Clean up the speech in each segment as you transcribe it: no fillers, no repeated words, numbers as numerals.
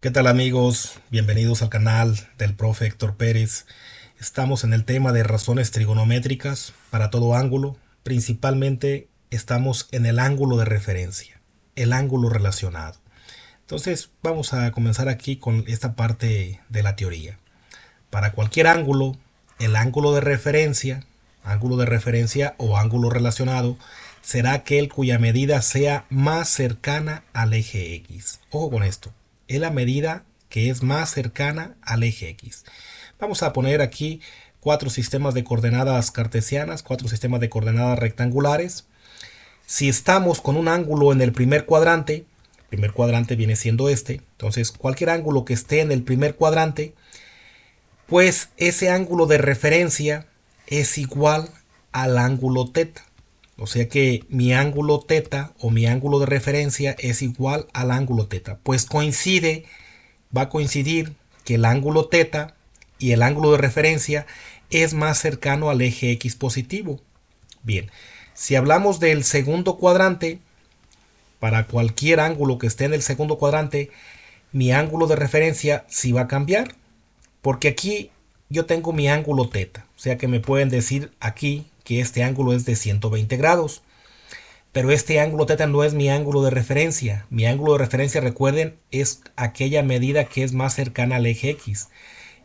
¿Qué tal amigos? Bienvenidos al canal del profe Héctor Pérez. Estamos en el tema de razones trigonométricas para todo ángulo. Principalmente estamos en el ángulo de referencia, el ángulo relacionado. Entonces vamos a comenzar aquí con esta parte de la teoría. Para cualquier ángulo, el ángulo de referencia o ángulo relacionado, será aquel cuya medida sea más cercana al eje X. Ojo con esto, es la medida que es más cercana al eje X. Vamos a poner aquí cuatro sistemas de coordenadas cartesianas, cuatro sistemas de coordenadas rectangulares. Si estamos con un ángulo en el primer cuadrante viene siendo este, entonces cualquier ángulo que esté en el primer cuadrante, pues ese ángulo de referencia es igual al ángulo teta. O sea que mi ángulo teta o mi ángulo de referencia es igual al ángulo teta. Pues va a coincidir que el ángulo teta y el ángulo de referencia es más cercano al eje X positivo. Bien, si hablamos del segundo cuadrante, para cualquier ángulo que esté en el segundo cuadrante, mi ángulo de referencia sí va a cambiar. Porque aquí yo tengo mi ángulo teta. O sea que me pueden decir aquí que este ángulo es de 120 grados. Pero este ángulo teta no es mi ángulo de referencia. Mi ángulo de referencia, recuerden, es aquella medida que es más cercana al eje X.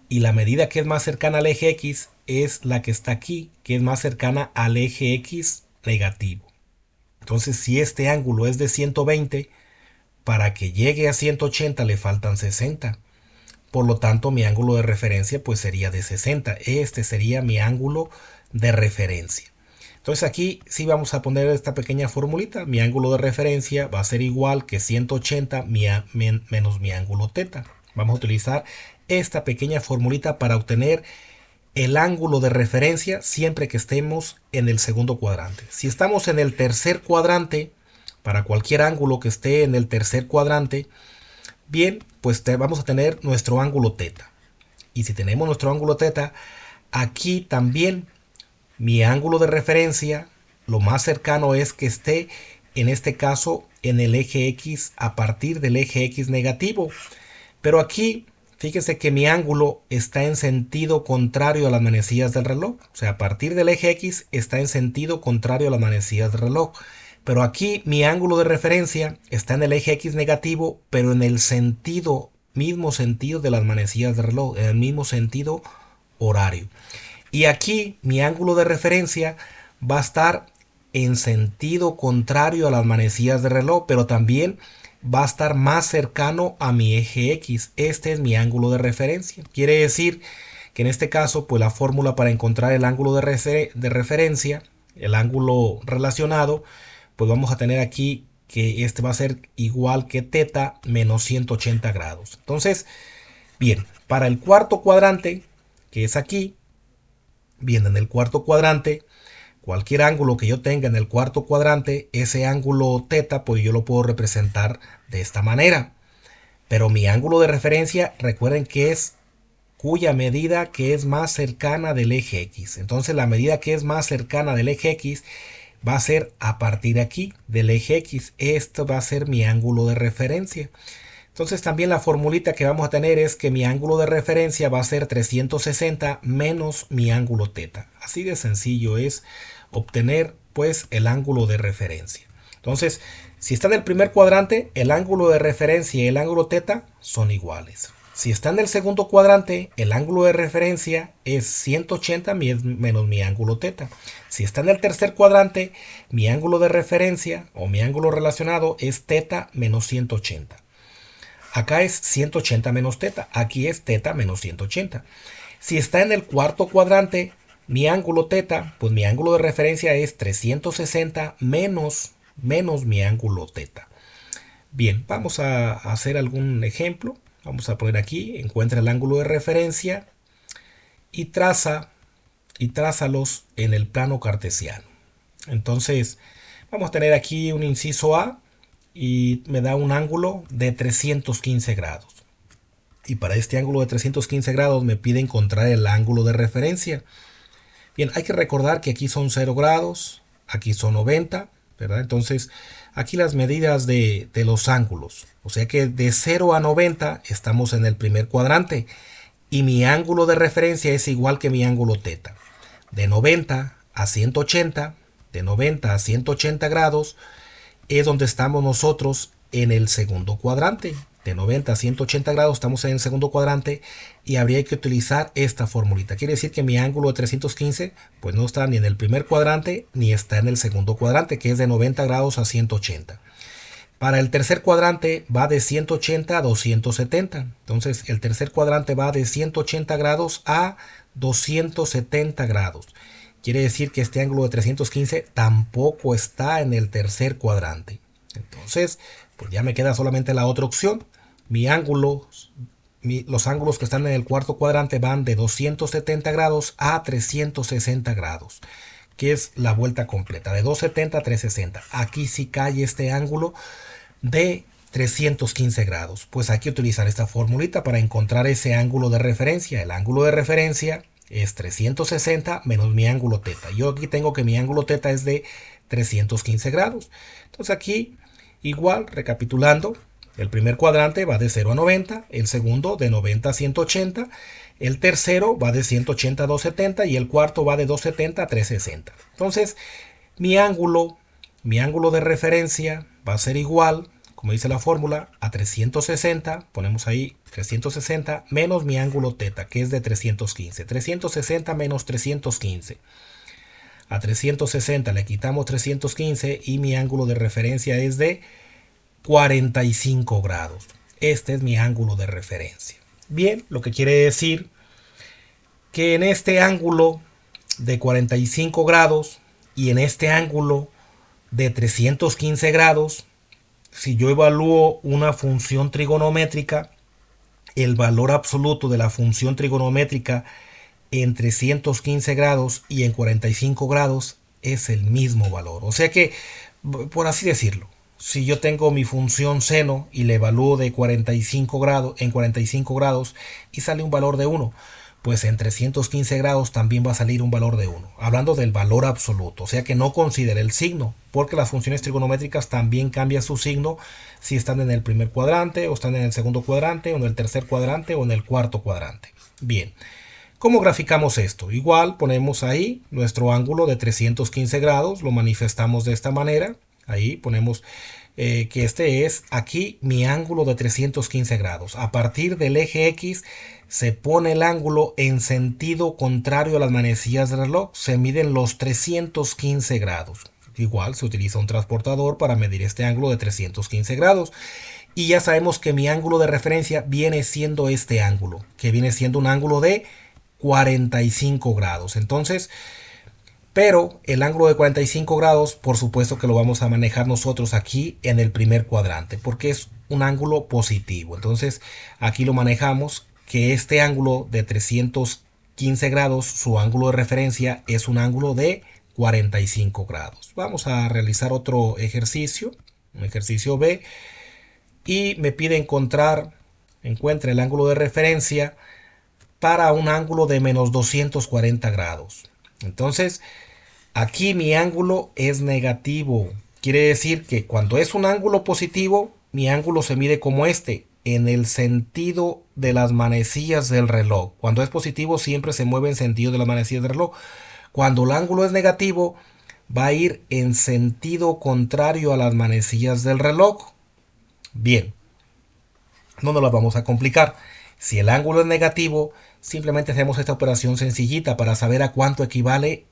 Y la medida que es más cercana al eje X es la que está aquí, que es más cercana al eje X negativo. Entonces, si este ángulo es de 120, para que llegue a 180 le faltan 60. Por lo tanto, mi ángulo de referencia pues sería de 60. Este sería mi ángulo de referencia. Entonces aquí sí vamos a poner esta pequeña formulita. Mi ángulo de referencia va a ser igual que 180 menos mi ángulo teta. Vamos a utilizar esta pequeña formulita para obtener el ángulo de referencia siempre que estemos en el segundo cuadrante. Si estamos en el tercer cuadrante, para cualquier ángulo que esté en el tercer cuadrante, bien, pues vamos a tener nuestro ángulo teta. Y si tenemos nuestro ángulo teta, aquí también mi ángulo de referencia, lo más cercano es que esté, en este caso, en el eje X a partir del eje X negativo. Pero aquí, fíjense que mi ángulo está en sentido contrario a las manecillas del reloj. O sea, a partir del eje X está en sentido contrario a las manecillas del reloj. Pero aquí mi ángulo de referencia está en el eje X negativo, pero en el mismo sentido de las manecillas de reloj, en el mismo sentido horario. Y aquí mi ángulo de referencia va a estar en sentido contrario a las manecillas de reloj, pero también va a estar más cercano a mi eje X. Este es mi ángulo de referencia. Quiere decir que en este caso, pues la fórmula para encontrar el ángulo de referencia, el ángulo relacionado, pues vamos a tener aquí que este va a ser igual que teta menos 180 grados. Entonces, bien, para el cuarto cuadrante, que es aquí, bien, en el cuarto cuadrante, cualquier ángulo que yo tenga en el cuarto cuadrante, ese ángulo teta, pues yo lo puedo representar de esta manera. Pero mi ángulo de referencia, recuerden que es cuya medida que es más cercana del eje X. Entonces la medida que es más cercana del eje X va a ser a partir de aquí, del eje X. Esto va a ser mi ángulo de referencia. Entonces también la formulita que vamos a tener es que mi ángulo de referencia va a ser 360 menos mi ángulo teta. Así de sencillo es obtener pues el ángulo de referencia. Entonces, si está en el primer cuadrante, el ángulo de referencia y el ángulo teta son iguales. Si está en el segundo cuadrante, el ángulo de referencia es 180 menos mi ángulo teta. Si está en el tercer cuadrante, mi ángulo de referencia o mi ángulo relacionado es teta menos 180. Acá es 180 menos teta, aquí es teta menos 180. Si está en el cuarto cuadrante, mi ángulo teta, pues mi ángulo de referencia es 360 menos mi ángulo teta. Bien, vamos a hacer algún ejemplo. Vamos a poner aquí, encuentra el ángulo de referencia y trázalos en el plano cartesiano. Entonces, vamos a tener aquí un inciso A y me da un ángulo de 315 grados. Y para este ángulo de 315 grados me pide encontrar el ángulo de referencia. Bien, hay que recordar que aquí son 0 grados, aquí son 90, ¿verdad? Entonces, aquí las medidas de los ángulos. O sea que de 0 a 90 estamos en el primer cuadrante. Y mi ángulo de referencia es igual que mi ángulo θ. De 90 a 180, de 90 a 180 grados, es donde estamos nosotros en el segundo cuadrante. De 90 a 180 grados estamos en el segundo cuadrante y habría que utilizar esta formulita. Quiere decir que mi ángulo de 315 pues no está ni en el primer cuadrante ni está en el segundo cuadrante, que es de 90 grados a 180. Para el tercer cuadrante va de 180 a 270. Entonces el tercer cuadrante va de 180 grados a 270 grados. Quiere decir que este ángulo de 315 tampoco está en el tercer cuadrante. Entonces, pues ya me queda solamente la otra opción. Los ángulos que están en el cuarto cuadrante van de 270 grados a 360 grados, que es la vuelta completa, de 270 a 360. Aquí sí cae este ángulo de 315 grados. Pues hay que utilizar esta formulita para encontrar ese ángulo de referencia. El ángulo de referencia es 360 menos mi ángulo θ. Yo aquí tengo que mi ángulo θ es de 315 grados. Entonces aquí, igual, recapitulando, el primer cuadrante va de 0 a 90, el segundo de 90 a 180, el tercero va de 180 a 270 y el cuarto va de 270 a 360. Entonces, mi ángulo de referencia va a ser igual, como dice la fórmula, a 360, ponemos ahí 360 menos mi ángulo θ, que es de 315. 360 menos 315. A 360 le quitamos 315 y mi ángulo de referencia es de 45 grados. Este es mi ángulo de referencia. Bien, lo que quiere decir que en este ángulo de 45 grados y en este ángulo de 315 grados, si yo evalúo una función trigonométrica, el valor absoluto de la función trigonométrica en 315 grados y en 45 grados es el mismo valor. O sea que, por así decirlo, si yo tengo mi función seno y le evalúo de 45 grados, en 45 grados y sale un valor de 1, pues en 315 grados también va a salir un valor de 1. Hablando del valor absoluto, o sea que no considere el signo, porque las funciones trigonométricas también cambian su signo si están en el primer cuadrante, o están en el segundo cuadrante, o en el tercer cuadrante, o en el cuarto cuadrante. Bien, ¿cómo graficamos esto? Igual ponemos ahí nuestro ángulo de 315 grados, lo manifestamos de esta manera. Ahí ponemos que este es aquí mi ángulo de 315 grados. A partir del eje X se pone el ángulo en sentido contrario a las manecillas del reloj. Se miden los 315 grados. Igual se utiliza un transportador para medir este ángulo de 315 grados. Y ya sabemos que mi ángulo de referencia viene siendo este ángulo, que viene siendo un ángulo de 45 grados. Entonces, pero el ángulo de 45 grados, por supuesto que lo vamos a manejar nosotros aquí en el primer cuadrante, porque es un ángulo positivo. Entonces, aquí lo manejamos, que este ángulo de 315 grados, su ángulo de referencia es un ángulo de 45 grados. Vamos a realizar otro ejercicio, un ejercicio B, y me pide encuentre el ángulo de referencia para un ángulo de menos 240 grados. Entonces, aquí mi ángulo es negativo. Quiere decir que cuando es un ángulo positivo, mi ángulo se mide como este, en el sentido de las manecillas del reloj. Cuando es positivo, siempre se mueve en sentido de las manecillas del reloj. Cuando el ángulo es negativo, va a ir en sentido contrario a las manecillas del reloj. Bien, no nos las vamos a complicar. Si el ángulo es negativo, simplemente hacemos esta operación sencillita para saber a cuánto equivale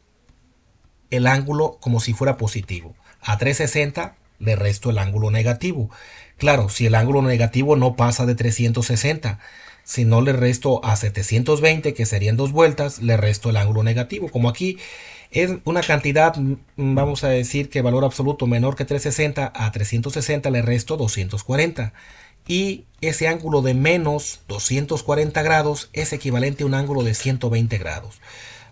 el ángulo como si fuera positivo. A 360 le resto el ángulo negativo. Claro, si el ángulo negativo no pasa de 360, si no le resto a 720, que serían 2 vueltas, le resto el ángulo negativo. Como aquí es una cantidad, vamos a decir que valor absoluto menor que 360, a 360 le resto 240. Y ese ángulo de menos 240 grados es equivalente a un ángulo de 120 grados.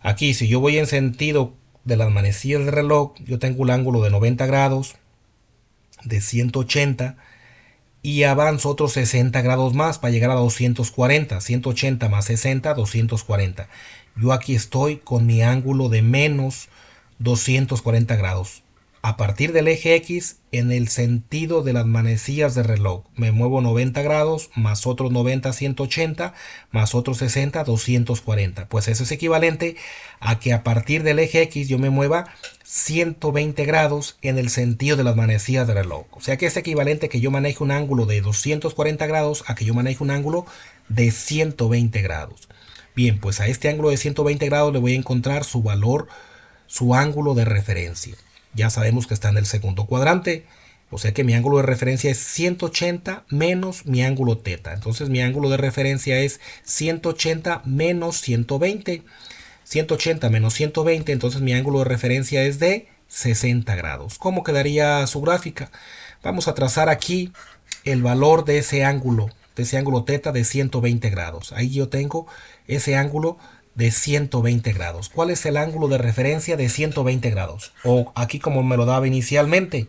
Aquí, si yo voy en sentido de las manecillas del reloj, yo tengo un ángulo de 90 grados, de 180, y avanzo otros 60 grados más para llegar a 240. 180 más 60, 240. Yo aquí estoy con mi ángulo de menos 240 grados. a partir del eje X en el sentido de las manecillas de reloj. Me muevo 90 grados, más otros 90, 180, más otros 60, 240. Pues eso es equivalente a que a partir del eje X yo me mueva 120 grados en el sentido de las manecillas de reloj. O sea que es equivalente a que yo maneje un ángulo de 240 grados a que yo maneje un ángulo de 120 grados. Bien, pues a este ángulo de 120 grados le voy a encontrar su valor, su ángulo de referencia. Ya sabemos que está en el segundo cuadrante, o sea que mi ángulo de referencia es 180 menos mi ángulo teta. Entonces mi ángulo de referencia es 180 menos 120. 180 menos 120, entonces mi ángulo de referencia es de 60 grados. ¿Cómo quedaría su gráfica? Vamos a trazar aquí el valor de ese ángulo teta de 120 grados. Ahí yo tengo ese ángulo de 120 grados. ¿Cuál es el ángulo de referencia de 120 grados? O aquí como me lo daba inicialmente,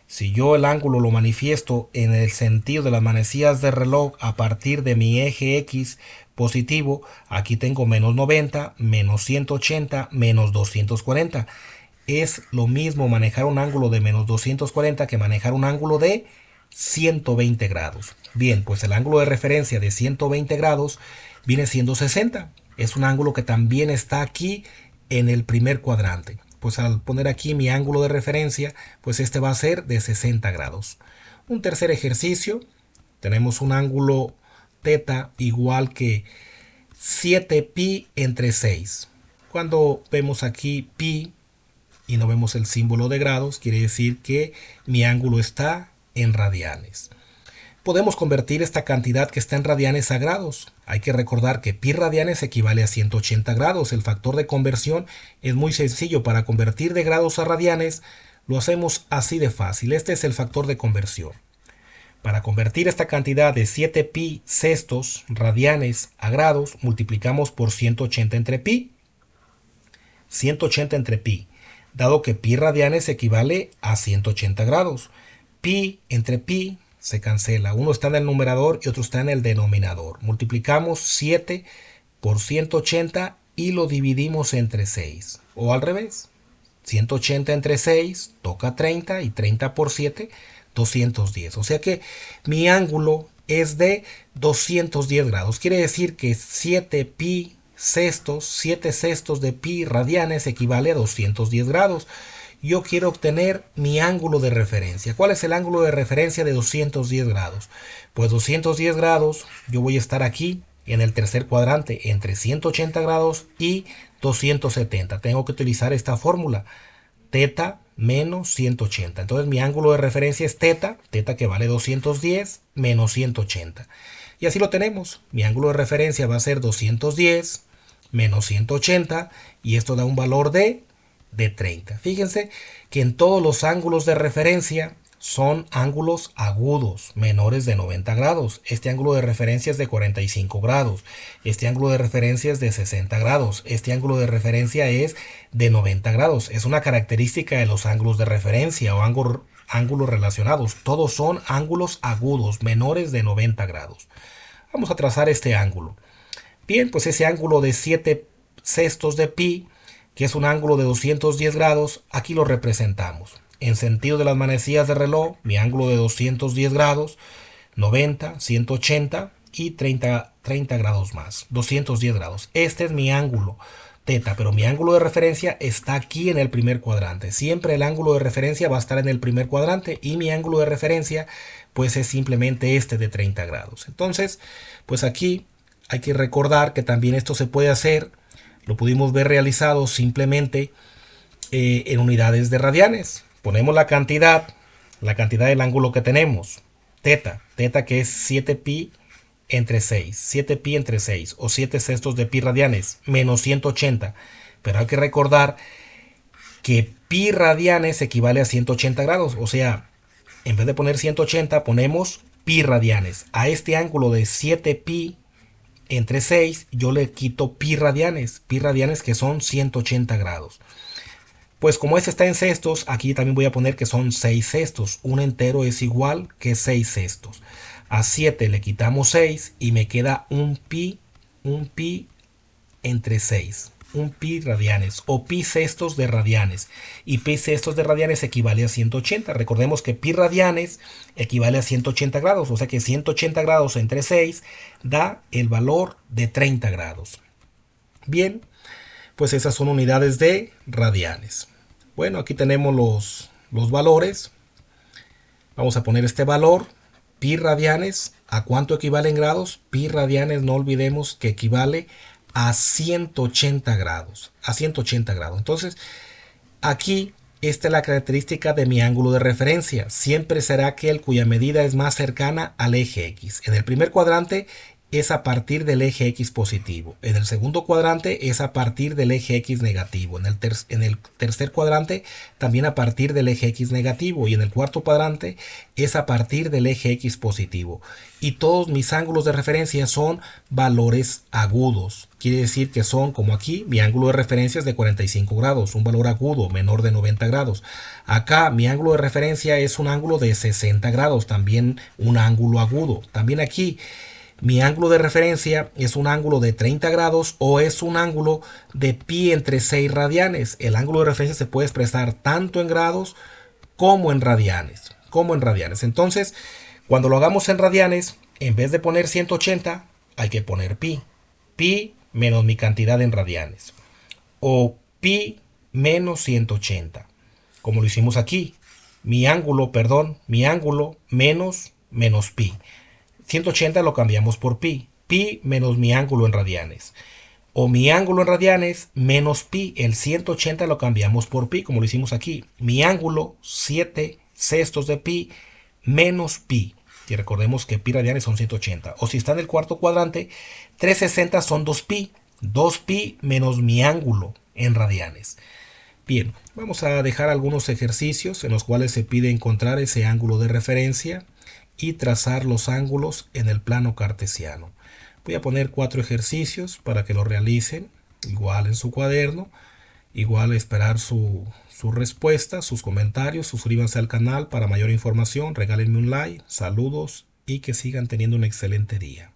si yo el ángulo lo manifiesto en el sentido de las manecillas de reloj a partir de mi eje X positivo, aquí tengo menos 90, menos 180, menos 240. Es lo mismo manejar un ángulo de menos 240 que manejar un ángulo de 120 grados. Bien, pues el ángulo de referencia de 120 grados viene siendo 60. Es un ángulo que también está aquí en el primer cuadrante. Pues al poner aquí mi ángulo de referencia, pues este va a ser de 60 grados. Un tercer ejercicio, tenemos un ángulo teta igual que 7pi entre 6. Cuando vemos aquí pi y no vemos el símbolo de grados, quiere decir que mi ángulo está en radianes. Podemos convertir esta cantidad que está en radianes a grados. Hay que recordar que pi radianes equivale a 180 grados. El factor de conversión es muy sencillo. Para convertir de grados a radianes lo hacemos así de fácil. Este es el factor de conversión. Para convertir esta cantidad de 7pi sextos radianes a grados, multiplicamos por 180 entre pi. 180 entre pi, dado que pi radianes equivale a 180 grados. Pi entre pi se cancela. Uno está en el numerador y otro está en el denominador. Multiplicamos 7 por 180 y lo dividimos entre 6. O al revés. 180 entre 6 toca 30 y 30 por 7, 210. O sea que mi ángulo es de 210 grados. Quiere decir que 7 pi sextos, 7 sextos de pi radianes equivale a 210 grados. Yo quiero obtener mi ángulo de referencia. ¿Cuál es el ángulo de referencia de 210 grados? Pues 210 grados, yo voy a estar aquí en el tercer cuadrante entre 180 grados y 270. Tengo que utilizar esta fórmula, teta menos 180. Entonces mi ángulo de referencia es teta que vale 210 menos 180. Y así lo tenemos. Mi ángulo de referencia va a ser 210 menos 180 y esto da un valor de 30. Fíjense que en todos los ángulos de referencia son ángulos agudos, menores de 90 grados. Este ángulo de referencia es de 45 grados. Este ángulo de referencia es de 60 grados. Este ángulo de referencia es de 90 grados. Es una característica de los ángulos de referencia o ángulos relacionados. Todos son ángulos agudos, menores de 90 grados. Vamos a trazar este ángulo. Bien, pues ese ángulo de 7 sextos de pi, que es un ángulo de 210 grados, aquí lo representamos. En sentido de las manecillas de reloj, mi ángulo de 210 grados, 90, 180 y 30 grados más, 210 grados. Este es mi ángulo teta, pero mi ángulo de referencia está aquí en el primer cuadrante. Siempre el ángulo de referencia va a estar en el primer cuadrante y mi ángulo de referencia pues es simplemente este de 30 grados. Entonces, pues aquí hay que recordar que también esto se puede hacer. Lo pudimos ver realizado simplemente en unidades de radianes. Ponemos la cantidad del ángulo que tenemos, teta que es 7pi entre 6, 7pi entre 6 o 7 sextos de pi radianes menos 180. Pero hay que recordar que pi radianes equivale a 180 grados. O sea, en vez de poner 180 ponemos pi radianes. A este ángulo de 7pi entre 6 yo le quito pi radianes que son 180 grados. Pues como este está en sextos, aquí también voy a poner que son 6 sextos. Un entero es igual que 6 sextos. A 7 le quitamos 6 y me queda un pi entre 6. un pi radianes o pi sextos de radianes. Y pi sextos de radianes equivale a 180. Recordemos que pi radianes equivale a 180 grados. O sea que 180 grados entre 6 da el valor de 30 grados. Bien, pues esas son unidades de radianes. Bueno, aquí tenemos los valores. Vamos a poner este valor. Pi radianes, ¿a cuánto equivale en grados? Pi radianes, no olvidemos que equivale a 180 grados. A 180 grados. Entonces, aquí, esta es la característica de mi ángulo de referencia. Siempre será aquel cuya medida es más cercana al eje X. En el primer cuadrante es a partir del eje X positivo. En el segundo cuadrante es a partir del eje X negativo. En el tercer cuadrante también a partir del eje X negativo. Y en el cuarto cuadrante es a partir del eje X positivo. Y todos mis ángulos de referencia son valores agudos. Quiere decir que son, como aquí, mi ángulo de referencia es de 45 grados, un valor agudo menor de 90 grados. Acá mi ángulo de referencia es un ángulo de 60 grados, también un ángulo agudo. También aquí mi ángulo de referencia es un ángulo de 30 grados o es un ángulo de pi entre 6 radianes. El ángulo de referencia se puede expresar tanto en grados como en radianes. Entonces, cuando lo hagamos en radianes, en vez de poner 180, hay que poner pi. Pi menos mi cantidad en radianes. O pi menos 180. Como lo hicimos aquí. Mi ángulo menos pi. 180 lo cambiamos por pi. Pi menos mi ángulo en radianes. O mi ángulo en radianes menos pi. El 180 lo cambiamos por pi, como lo hicimos aquí. Mi ángulo, 7 sextos de pi, menos pi. Y recordemos que pi radianes son 180. O si está en el cuarto cuadrante, 360 son 2pi. 2pi menos mi ángulo en radianes. Bien, vamos a dejar algunos ejercicios en los cuales se pide encontrar ese ángulo de referencia y trazar los ángulos en el plano cartesiano. Voy a poner 4 ejercicios para que lo realicen, igual en su cuaderno, igual esperar su respuesta, sus comentarios. Suscríbanse al canal para mayor información, regálenme un like, saludos y que sigan teniendo un excelente día.